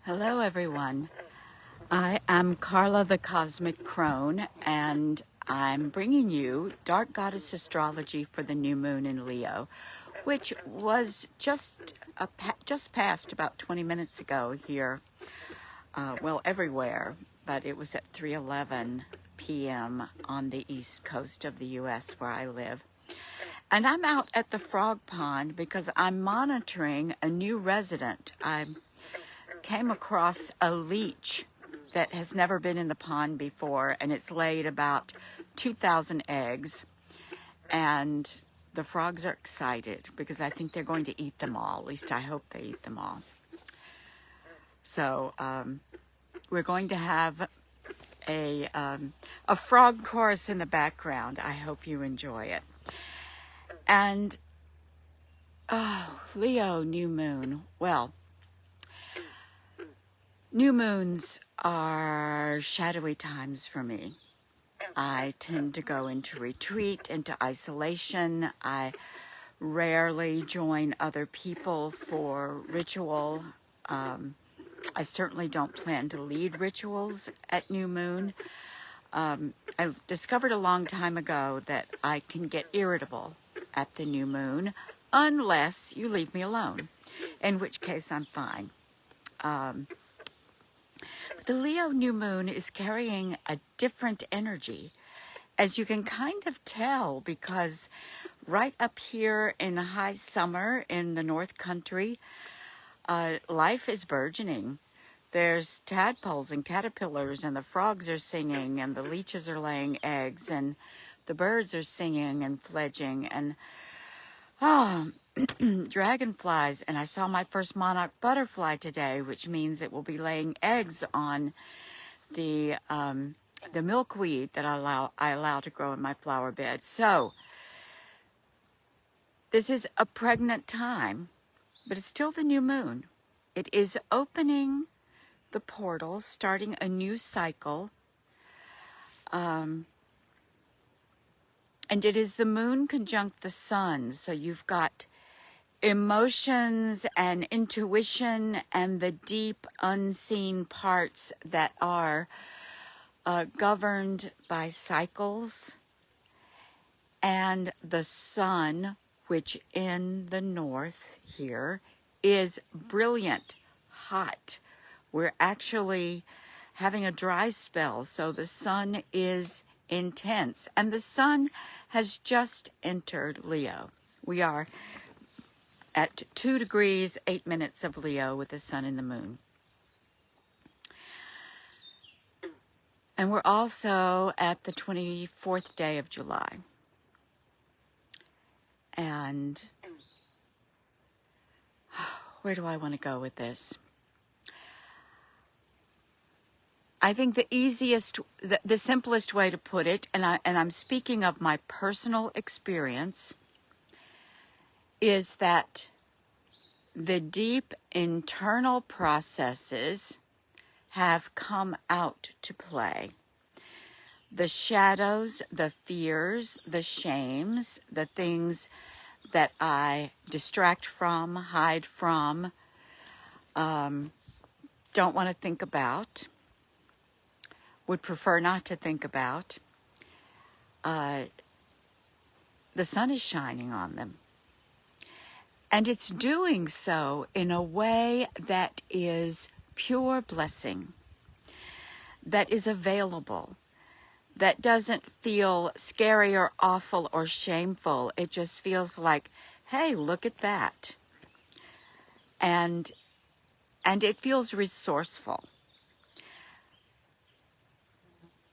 Hello, everyone. I am Carla the Cosmic Crone, and I'm bringing you Dark Goddess Astrology for the new moon in Leo, which was just passed about 20 minutes ago here, well, everywhere, but it was at 3:11 p.m. on the east coast of the U.S. where I live. And I'm out at the frog pond because I'm monitoring a new resident. I came across a leech that has never been in the pond before, and it's laid about 2,000 eggs, and the frogs are excited because I think they're going to eat them all. At least I hope they eat them all. So we're going to have a frog chorus in the background. I hope you enjoy it. And Leo new moon. Well, new moons are shadowy times for me. I tend to go into retreat, into isolation. I rarely join other people for ritual. I certainly don't plan to lead rituals at new moon. I discovered a long time ago that I can get irritable at the new moon unless you leave me alone, in which case I'm fine. The Leo new moon is carrying a different energy, as you can kind of tell, because right up here in high summer in the North Country, life is burgeoning. There's tadpoles and caterpillars, and the frogs are singing, and the leeches are laying eggs, and the birds are singing and fledging, and dragonflies. And I saw my first monarch butterfly today, which means it will be laying eggs on the milkweed that I allow to grow in my flower bed. So this is a pregnant time, but it's still the new moon. It is opening the portal, starting a new cycle. And it is the moon conjunct the sun. So you've got emotions and intuition and the deep unseen parts that are governed by cycles. And the sun, which in the north here is brilliant, hot. We're actually having a dry spell, so the sun is intense. And the sun has just entered Leo. We are at 2 degrees, 8 minutes of Leo with the sun and the moon. And we're also at the 24th day of July. And where do I want to go with this? I think the easiest, the simplest way to put it, and I'm speaking of my personal experience, is that the deep internal processes have come out to play. The shadows, the fears, the shames, the things that I distract from, hide from, don't want to think about, would prefer not to think about, the sun is shining on them. And it's doing so in a way that is pure blessing, that is available, that doesn't feel scary or awful or shameful. It just feels like, hey, look at that. And it feels resourceful.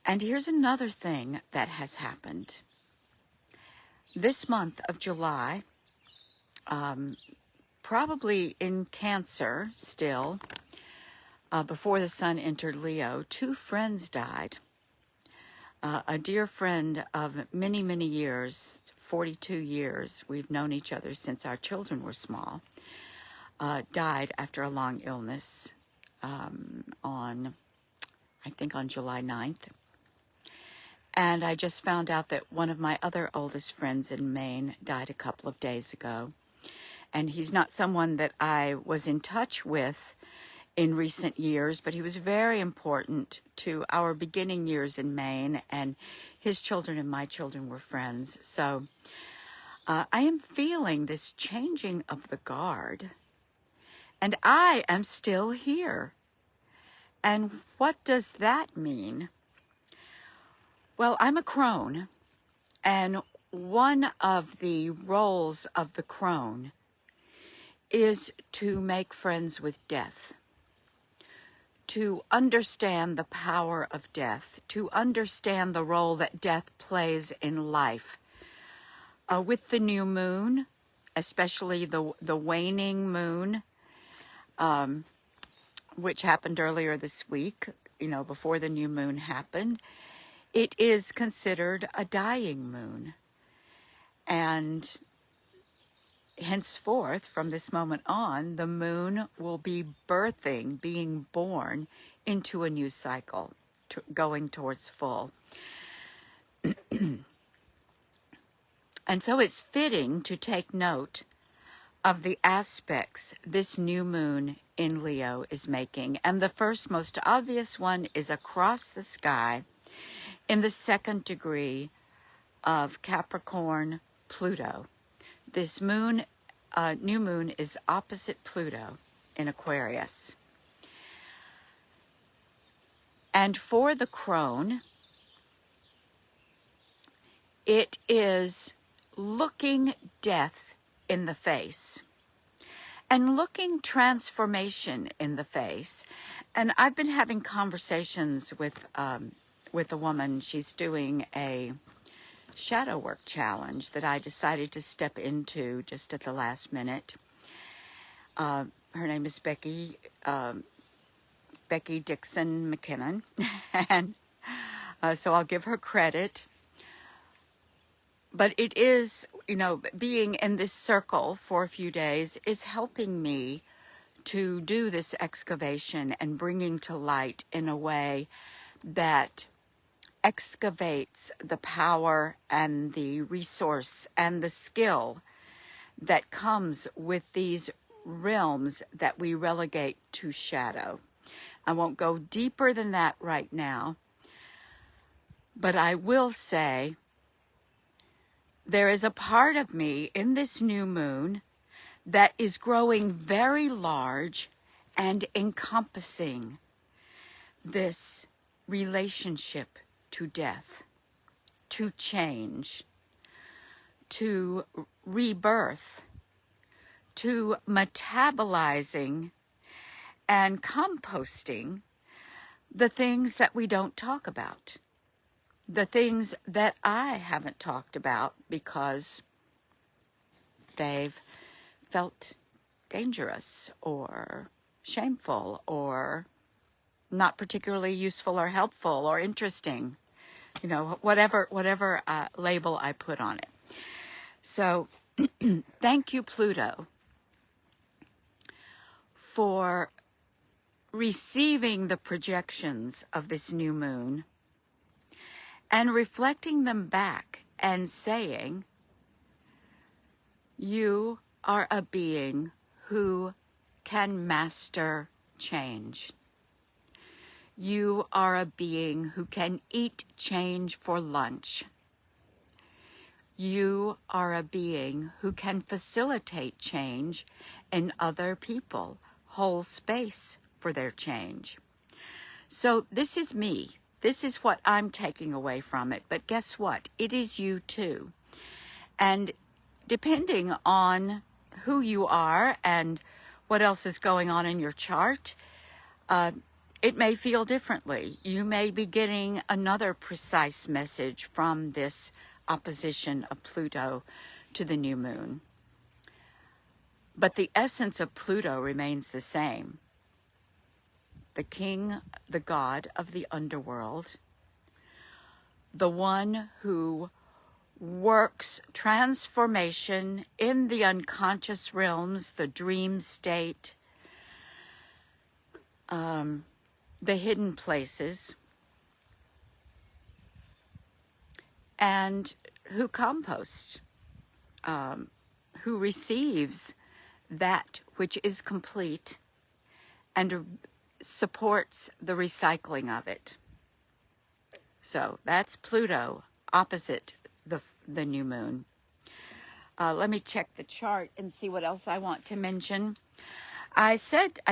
And here's another thing that has happened. This month of July, probably in Cancer still, before the sun entered Leo, 2 friends died. A dear friend of many, many years, 42 years, we've known each other since our children were small, died after a long illness on July 9th. And I just found out that one of my other oldest friends in Maine died a couple of days ago. And he's not someone that I was in touch with in recent years, but he was very important to our beginning years in Maine, and his children and my children were friends. So I am feeling this changing of the guard, and I am still here. And what does that mean? Well, I'm a crone, and one of the roles of the crone is to make friends with death, to understand the power of death, to understand the role that death plays in life. With the new moon, especially the waning moon, which happened earlier this week, before the new moon happened, it is considered a dying moon. And henceforth, from this moment on, the moon will be being born into a new cycle, going towards full. And so it's fitting to take note of the aspects this new moon in Leo is making. And the first, most obvious one is across the sky in the 2nd degree of Capricorn, Pluto. This moon, new moon, is opposite Pluto in Aquarius. And for the crone, it is looking death in the face and looking transformation in the face. And I've been having conversations with a woman. She's doing a shadow work challenge that I decided to step into just at the last minute. Her name is Becky Dixon McKinnon, and so I'll give her credit. But it is, being in this circle for a few days is helping me to do this excavation and bringing to light in a way that excavates the power and the resource and the skill that comes with these realms that we relegate to shadow. I won't go deeper than that right now, but I will say there is a part of me in this new moon that is growing very large and encompassing this relationship to death, to change, to rebirth, to metabolizing and composting the things that we don't talk about, the things that I haven't talked about because they've felt dangerous or shameful or not particularly useful or helpful or interesting, whatever label I put on it. So thank you, Pluto, for receiving the projections of this new moon and reflecting them back and saying, you are a being who can master change. You are a being who can eat change for lunch. You are a being who can facilitate change in other people, hold space for their change. So this is me. This is what I'm taking away from it. But guess what? It is you too. And depending on who you are and what else is going on in your chart, it may feel differently. You may be getting another precise message from this opposition of Pluto to the new moon. But the essence of Pluto remains the same. The king, the god of the underworld, the one who works transformation in the unconscious realms, the dream state, the hidden places, and who composts, who receives that which is complete and supports the recycling of it. So that's Pluto opposite the new moon. Let me check the chart and see what else I want to mention. I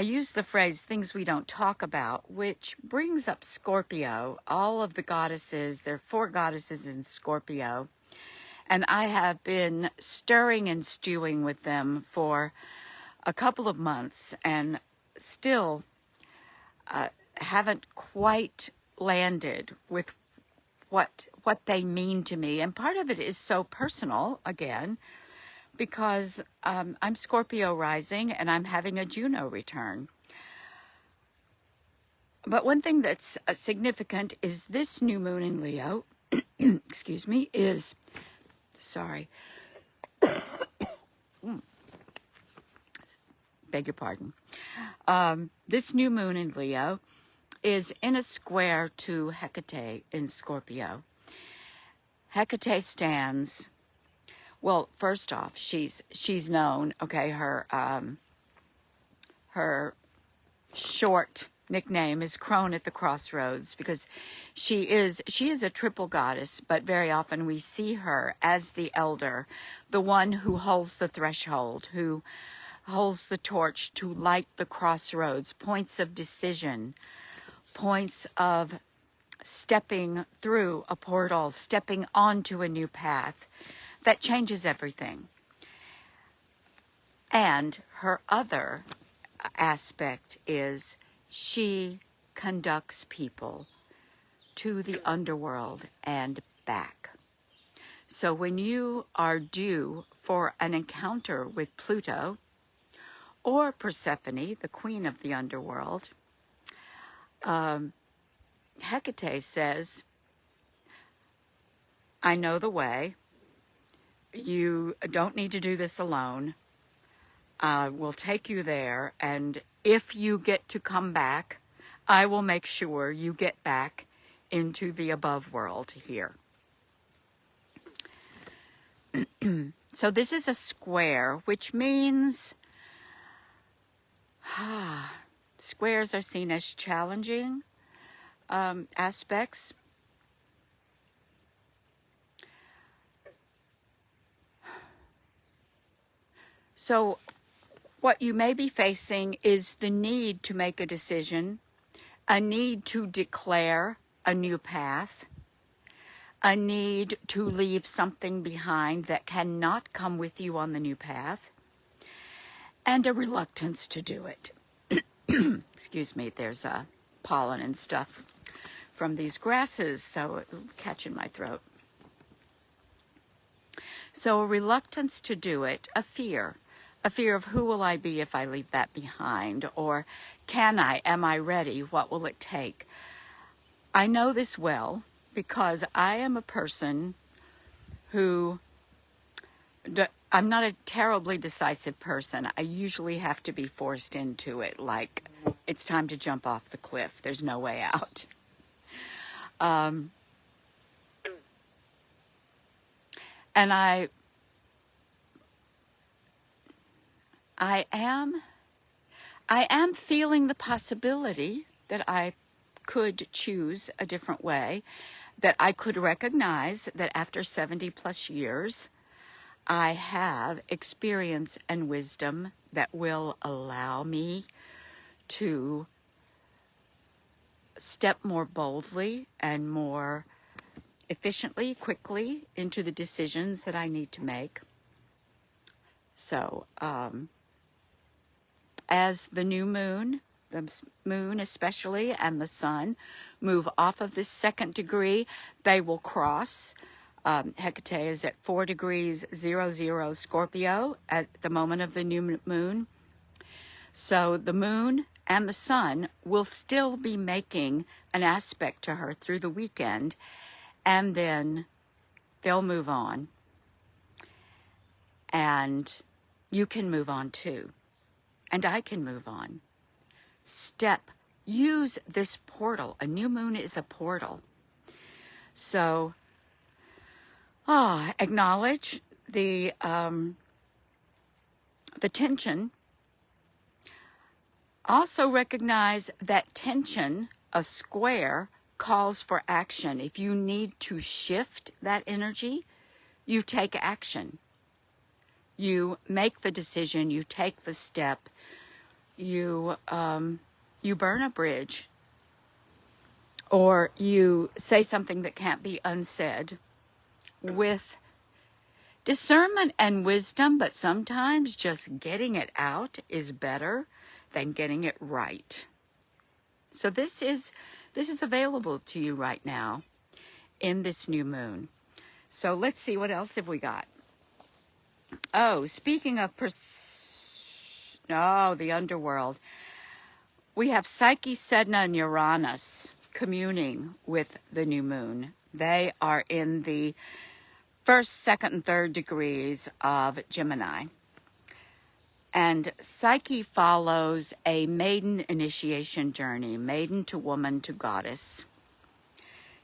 used the phrase things we don't talk about, which brings up Scorpio. All of the goddesses, there are 4 goddesses in Scorpio, and I have been stirring and stewing with them for a couple of months and still haven't quite landed with what they mean to me. And part of it is so personal, again, because I'm Scorpio rising and I'm having a Juno return. But one thing that's significant is this new moon in Leo, excuse me, beg your pardon. This new moon in Leo is in a square to Hecate in Scorpio. Hecate stands, well, first off, she's known, okay, her short nickname is Crone at the Crossroads, because she is a triple goddess, but very often we see her as the elder, the one who holds the threshold, who holds the torch to light the crossroads, points of decision, points of stepping through a portal, stepping onto a new path that changes everything. And her other aspect is she conducts people to the underworld and back. So when you are due for an encounter with Pluto or Persephone, the queen of the underworld, Hecate says, I know the way. You don't need to do this alone. We'll take you there, and if you get to come back, I will make sure you get back into the above world here. So this is a square, which means squares are seen as challenging aspects. So what you may be facing is the need to make a decision, a need to declare a new path, a need to leave something behind that cannot come with you on the new path, and a reluctance to do it. Excuse me, there's pollen and stuff from these grasses, so it'll catch in my throat. So a reluctance to do it, a fear of who will I be if I leave that behind, or can I, am I ready, what will it take? I know this well because I am a person who, I'm not a terribly decisive person. I usually have to be forced into it, like it's time to jump off the cliff. There's no way out. And I am feeling the possibility that I could choose a different way, that I could recognize that after 70 plus years, I have experience and wisdom that will allow me to step more boldly and more efficiently, quickly into the decisions that I need to make. So, as the new moon, the moon especially, and the sun move off of this 2nd degree, they will cross. Hecate is at 4 degrees 00 Scorpio at the moment of the new moon. So the moon and the sun will still be making an aspect to her through the weekend, and then they'll move on. And you can move on too. And I can move on. Use this portal. A new moon is a portal. So, acknowledge the tension Also recognize that tension, a square, calls for action. If you need to shift that energy, you take action. You make the decision, you take the step, you burn a bridge, or you say something that can't be unsaid with discernment and wisdom, but sometimes just getting it out is better than getting it right. So this is available to you right now in this new moon. So let's see, what else have we got? Oh, speaking of the underworld, we have Psyche, Sedna, and Uranus communing with the new moon. They are in the first, second, and third degrees of Gemini. And Psyche follows a maiden initiation journey, maiden to woman to goddess.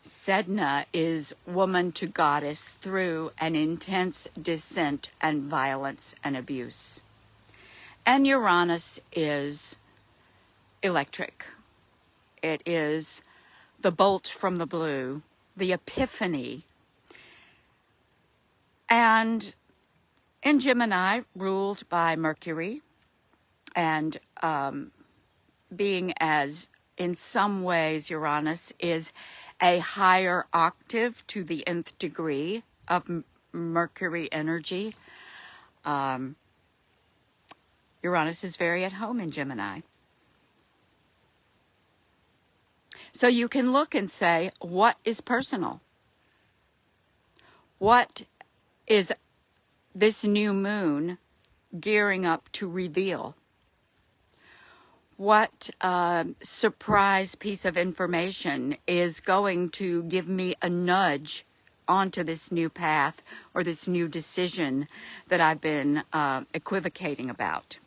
Sedna is woman to goddess through an intense descent and violence and abuse. And Uranus is electric. It is the bolt from the blue, the epiphany. And in Gemini, ruled by Mercury, and being as, in some ways, Uranus is a higher octave to the nth degree of Mercury energy. Uranus is very at home in Gemini. So you can look and say, what is personal? What is this new moon gearing up to reveal? What surprise piece of information is going to give me a nudge onto this new path or this new decision that I've been equivocating about?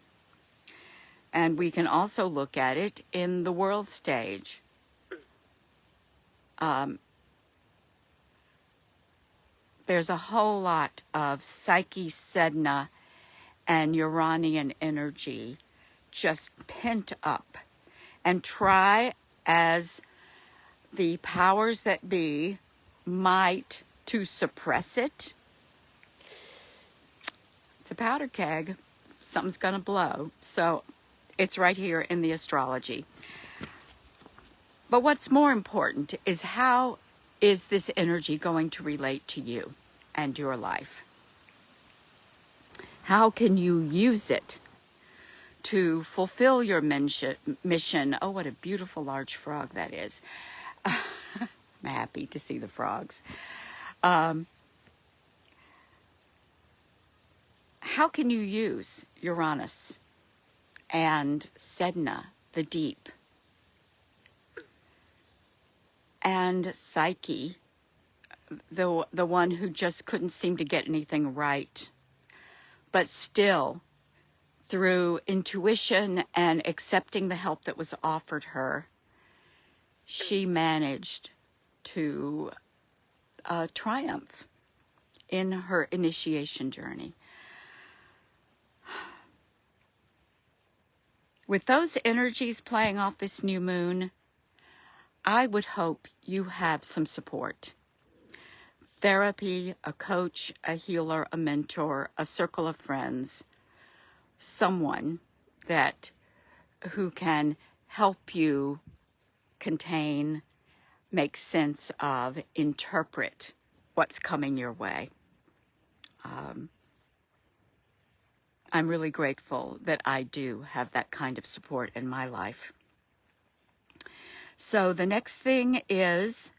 And we can also look at it in the world stage. There's a whole lot of Psyche, Sedna, and Uranian energy just pent up, and try as the powers that be might to suppress it. It's a powder keg. Something's going to blow. So it's right here in the astrology. But what's more important is, how is this energy going to relate to you and your life? How can you use it to fulfill your mission? Oh, what a beautiful large frog that is. I'm happy to see the frogs. How can you use Uranus and Sedna, the deep, and Psyche, the one who just couldn't seem to get anything right, but still, through intuition and accepting the help that was offered her, she managed to triumph in her initiation journey. With those energies playing off this new moon, I would hope you have some support. Therapy, a coach, a healer, a mentor, a circle of friends, someone who can help you contain, make sense of, interpret what's coming your way. I'm really grateful that I do have that kind of support in my life. So the next thing is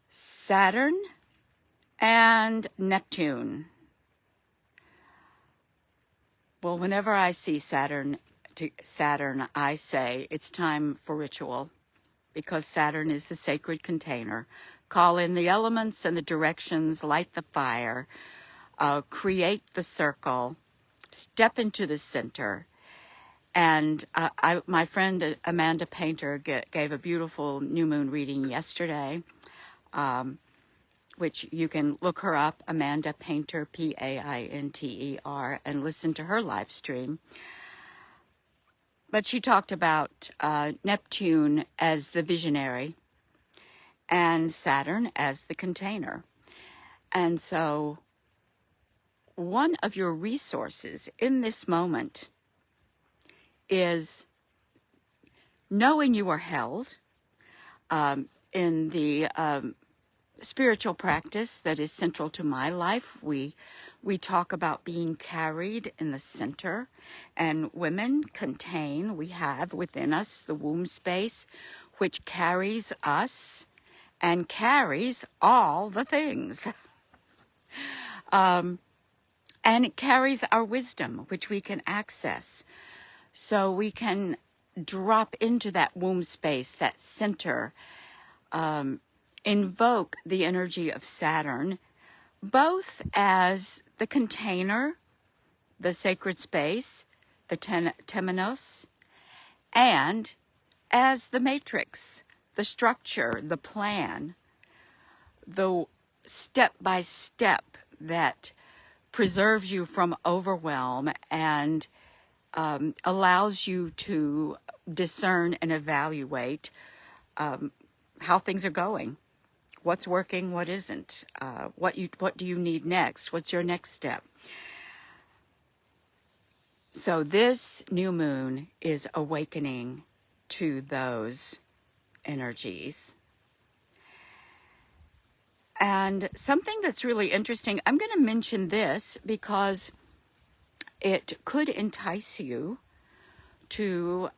Saturn and Neptune. Well, whenever I see Saturn, I say it's time for ritual, because Saturn is the sacred container. Call in the elements and the directions, light the fire, create the circle, step into the center. And my friend Amanda Painter gave a beautiful new moon reading yesterday, which you can look her up, Amanda Painter, Painter, and listen to her live stream. But she talked about Neptune as the visionary and Saturn as the container. And so one of your resources in this moment is knowing you are held in the spiritual practice that is central to my life. We talk about being carried in the center, and women contain, we have within us the womb space, which carries us and carries all the things. And it carries our wisdom, which we can access. So we can drop into that womb space, that center, invoke the energy of Saturn, both as the container, the sacred space, the temenos, and as the matrix, the structure, the plan, the step-by-step that preserves you from overwhelm and allows you to discern and evaluate how things are going, what's working, what isn't, what do you need next, what's your next step. So this new moon is awakening to those energies. And something that's really interesting, I'm going to mention this because it could entice you to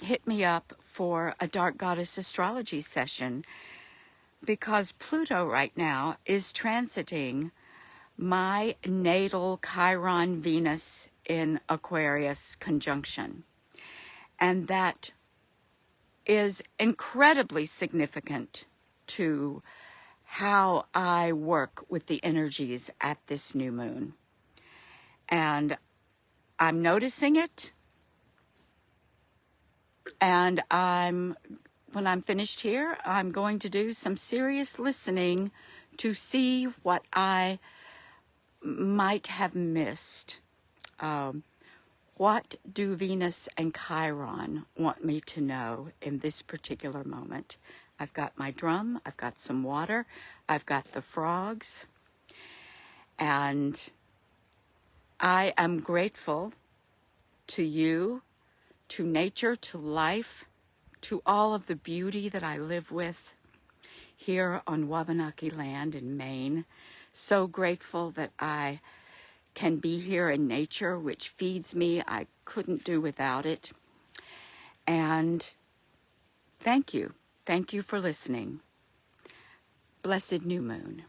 hit me up for a Dark Goddess Astrology session, because Pluto right now is transiting my natal Chiron Venus in Aquarius conjunction. And that is incredibly significant to how I work with the energies at this new moon. And I'm noticing it. And when I'm finished here, I'm going to do some serious listening to see what I might have missed. What do Venus and Chiron want me to know in this particular moment? I've got my drum, I've got some water, I've got the frogs, and I am grateful to you, to nature, to life, to all of the beauty that I live with here on Wabanaki land in Maine. So grateful that I can be here in nature, which feeds me. I couldn't do without it. And thank you. Thank you for listening. Blessed new moon.